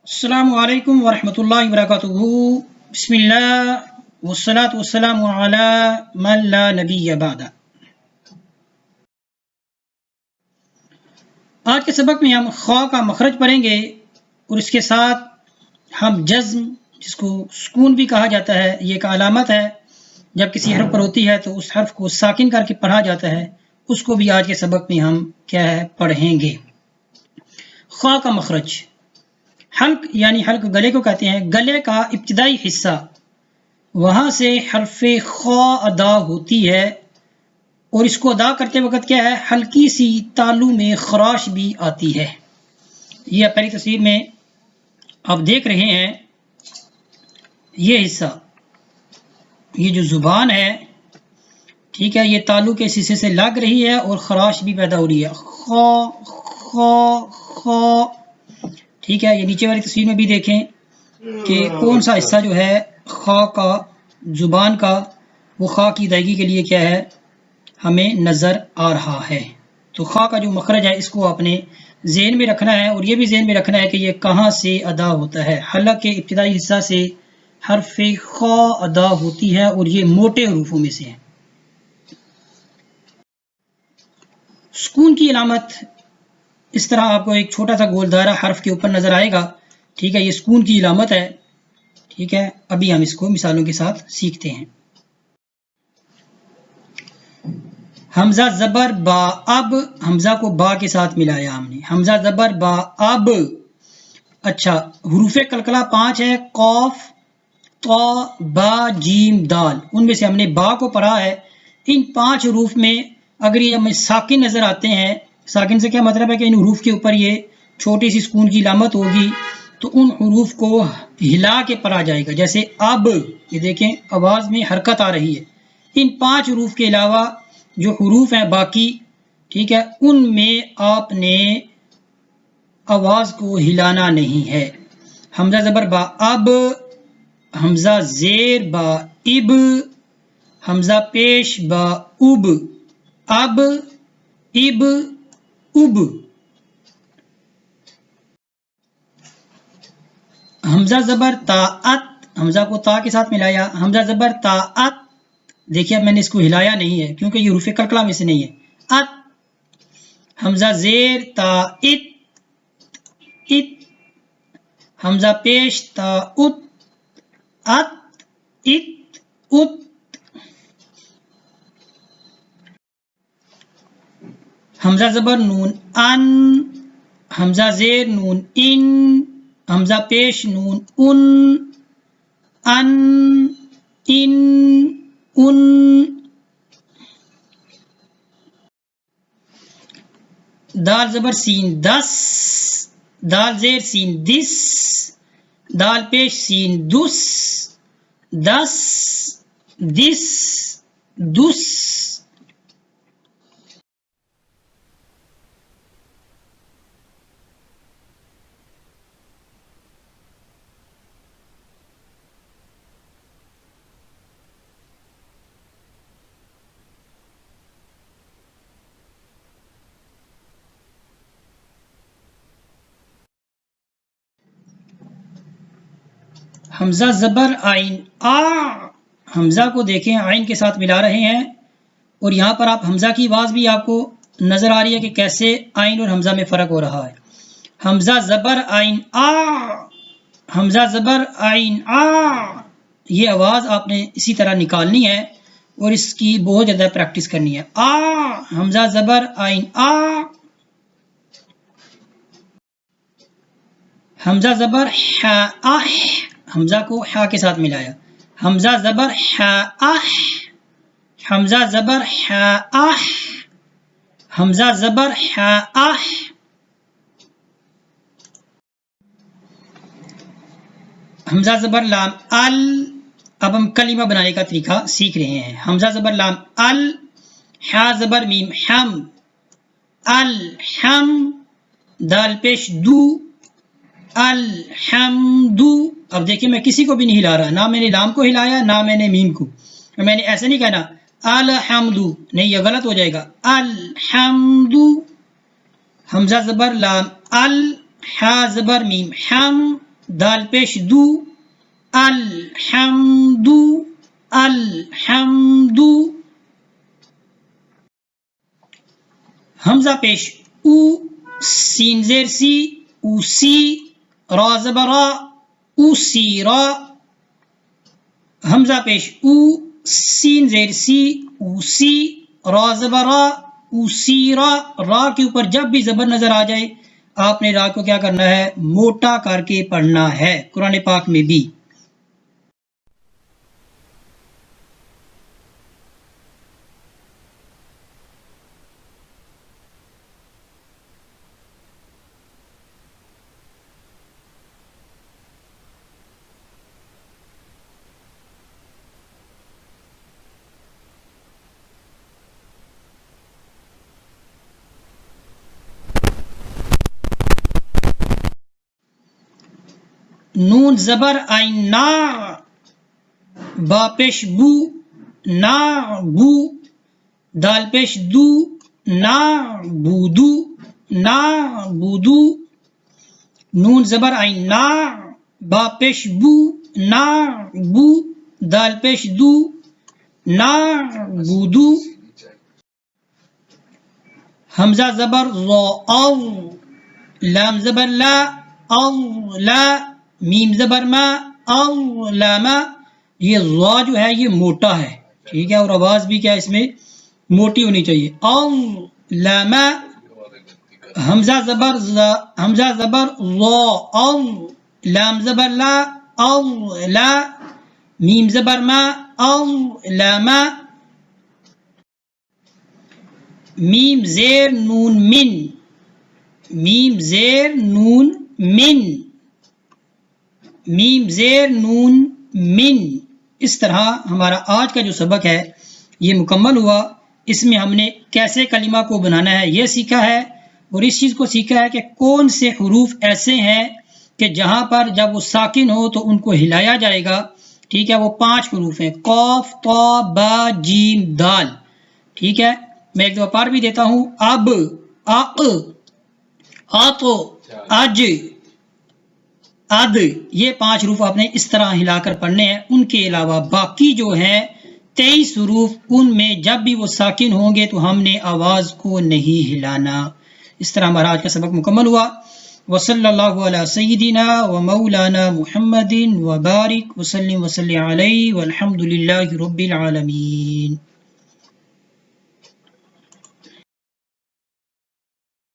السلام علیکم ورحمۃ اللہ وبرکاتہ۔ بسم اللہ والصلاة والسلام علی من لا نبی بعد۔ آج کے سبق میں ہم خا کا مخرج پڑھیں گے اور اس کے ساتھ ہم جزم، جس کو سکون بھی کہا جاتا ہے، یہ ایک علامت ہے جب کسی حرف پر ہوتی ہے تو اس حرف کو ساکن کر کے پڑھا جاتا ہے، اس کو بھی آج کے سبق میں ہم کیا ہے پڑھیں گے۔ خا کا مخرج، حلق یعنی حلق گلے کو کہتے ہیں، گلے کا ابتدائی حصہ، وہاں سے حرف خا ادا ہوتی ہے اور اس کو ادا کرتے وقت کیا ہے، ہلکی سی تالو میں خراش بھی آتی ہے۔ یہ پہلی تصویر میں آپ دیکھ رہے ہیں، یہ حصہ، یہ جو زبان ہے، ٹھیک ہے، یہ تالو کے حصے سے لگ رہی ہے اور خراش بھی پیدا ہو رہی ہے، خا خا خا، ٹھیک ہے۔ یہ نیچے والی تصویر میں بھی دیکھیں کہ کون سا حصہ جو ہے خا کا، زبان کا، وہ خا کی ادائیگی کے لیے کیا ہے، ہمیں نظر آ رہا ہے۔ تو خا کا جو مخرج ہے اس کو آپ نے ذہن میں رکھنا ہے، اور یہ بھی ذہن میں رکھنا ہے کہ یہ کہاں سے ادا ہوتا ہے۔ حلق کے ابتدائی حصہ سے حرف خا ادا ہوتی ہے اور یہ موٹے حروفوں میں سے ہے۔ سکون کی علامت اس طرح آپ کو ایک چھوٹا سا گول دائرہ حرف کے اوپر نظر آئے گا، ٹھیک ہے، یہ سکون کی علامت ہے، ٹھیک ہے۔ ابھی ہم اس کو مثالوں کے ساتھ سیکھتے ہیں۔ حمزہ زبر با، اب حمزہ کو با کے ساتھ ملایا ہم نے، حمزہ زبر با اب۔ اچھا، حروف قلقلہ 5 ہے، قاف، طا، با، جیم، دال، ان میں سے ہم نے با کو پڑھا ہے۔ ان 5 حروف میں اگر یہ ہمیں ساکن نظر آتے ہیں، ساکن سے کیا مطلب ہے کہ ان حروف کے اوپر یہ چھوٹی سی سکون کی علامت ہوگی، تو ان حروف کو ہلا کے پڑھا جائے گا، جیسے اب، یہ دیکھیں آواز میں حرکت آ رہی ہے۔ ان 5 حروف کے علاوہ جو حروف ہیں باقی، ٹھیک ہے، ان میں آپ نے آواز کو ہلانا نہیں ہے۔ حمزہ زبر با اب، حمزہ زیر با اب، حمزہ پیش با اب، اب، اب، اب۔ حمزہ زبر تا ات، حمزہ کو تا کے ساتھ ملایا، حمزہ زبر تا ات، دیکھیے اب میں نے اس کو ہلایا نہیں ہے کیونکہ یہ حروف قلقلہ میں سے نہیں ہے، ات۔ حمزہ زیر تا ات، ات، حمزہ پیش تا ات، ات، ات، ات۔ حمزہ زبر نون ان، حمزہ زیر نون ان، حمزہ پیش نون ان، ان، ان، ان۔ دال زبر سین دس، دال زیر سین دس، دال پیش سین دس، دس، دس، دس۔ حمزہ زبر آئین آ، حمزہ کو دیکھیں آئین کے ساتھ ملا رہے ہیں، اور یہاں پر آپ حمزہ کی آواز بھی آپ کو نظر آ رہی ہے کہ کیسے آئین اور حمزہ میں فرق ہو رہا ہے۔ حمزہ زبر آئین آ، حمزہ زبر آئین آ، یہ آواز آپ نے اسی طرح نکالنی ہے اور اس کی بہت زیادہ پریکٹس کرنی ہے۔ آ، حمزہ زبر آئین آ۔ حمزہ زبر ح، اح، حمزہ کو ح کے ساتھ ملایا، حمزہ زبر ح، اح، حمزہ زبر ح، اح، حمزہ زبر ح، اح۔ حمزہ زبر لام ال، اب ہم کلمہ بنانے کا طریقہ سیکھ رہے ہیں۔ حمزہ زبر لام ال، ح زبر میم حم، الحم، دال پیش دو، الحمد۔ اب دیکھیں میں کسی کو بھی نہیں ہلا رہا، نہ میں نے لام کو ہلایا نہ میں نے میم کو، میں نے ایسے نہیں کہنا الحمد، نہیں یہ غلط ہو جائے گا، الحمد۔ حمزہ زبر لام ال، ح زبر میم حم، دال پیش دو الحمد الحمد. حمزہ پیش او سین زیر سی اوسی را زبر را اوسیرا. حمزہ پیش او سین زیر سی اوسی را زبر را اوسیرا. را کے اوپر جب بھی زبر نظر آ جائے آپ نے را کو کیا کرنا ہے؟ موٹا کر کے پڑھنا ہے. قرآن پاک میں بھی نون زبر آئین نا با پیش بو نا بو. دال پیش دو نا بودو نا بودو. نون زبر آئین نا با پیش بو نا بو. دال پیش دو نا بودو. حمزہ زبر ضا او لام زبر لا او لا. میم زبر ما او لاما. یہ ضا جو ہے یہ موٹا ہے ٹھیک ہے اور آواز بھی کیا اس میں موٹی ہونی چاہیے. او لاما. حمزہ زبر حمزہ زبر ضا او لام زبر لا او لا. میم زبر ما او لاما. میم زیر نون من میم زیر نون من میم زیر نون من. اس طرح ہمارا آج کا جو سبق ہے یہ مکمل ہوا. اس میں ہم نے کیسے کلمہ کو بنانا ہے یہ سیکھا ہے اور اس چیز کو سیکھا ہے کہ کون سے حروف ایسے ہیں کہ جہاں پر جب وہ ساکن ہو تو ان کو ہلایا جائے گا. ٹھیک ہے وہ 5 حروف ہیں قاف طا با جیم دال. ٹھیک ہے میں ایک دفعہ پار بھی دیتا ہوں. اب اق آتو اج اد. یہ 5 حروف آپ نے اس طرح ہلا کر پڑھنے ہیں. ان کے علاوہ باقی جو ہیں 23 حروف ان میں جب بھی وہ ساکن ہوں گے تو ہم نے آواز کو نہیں ہلانا. اس طرح ہمارا آج کا سبق مکمل ہوا. وصلی اللہ علی سیدنا و مولانا محمد وبارک وسلم علیہ والحمد للہ رب العالمین.